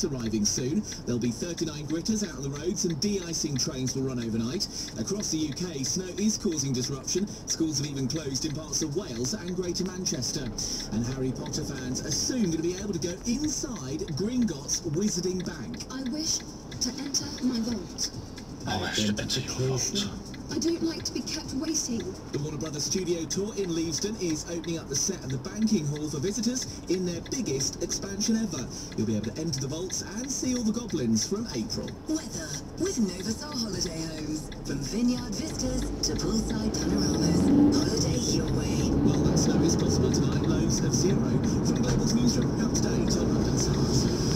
arriving soon. There'll be 39 gritters out on the roads and de-icing trains will run overnight. Across the UK, snow is causing disruption. Schools have even closed in parts of Wales and Greater Manchester. And Harry Potter fans are soon going to be able to go inside Gringotts Wizarding Bank. I wish to enter my vault. I wish to enter your vault. I don't like to be kept waiting. The Warner Brothers studio tour in Leavesden is opening up the set of the banking hall for visitors in their biggest expansion ever. You'll be able to enter the vaults and see all the goblins from April. Weather with Novasol Holiday Homes. From vineyard vistas to poolside panoramas. Holiday your way. Well, that snow is possible tonight. Lows of 0. From Global's newsroom, up to date on London's heart.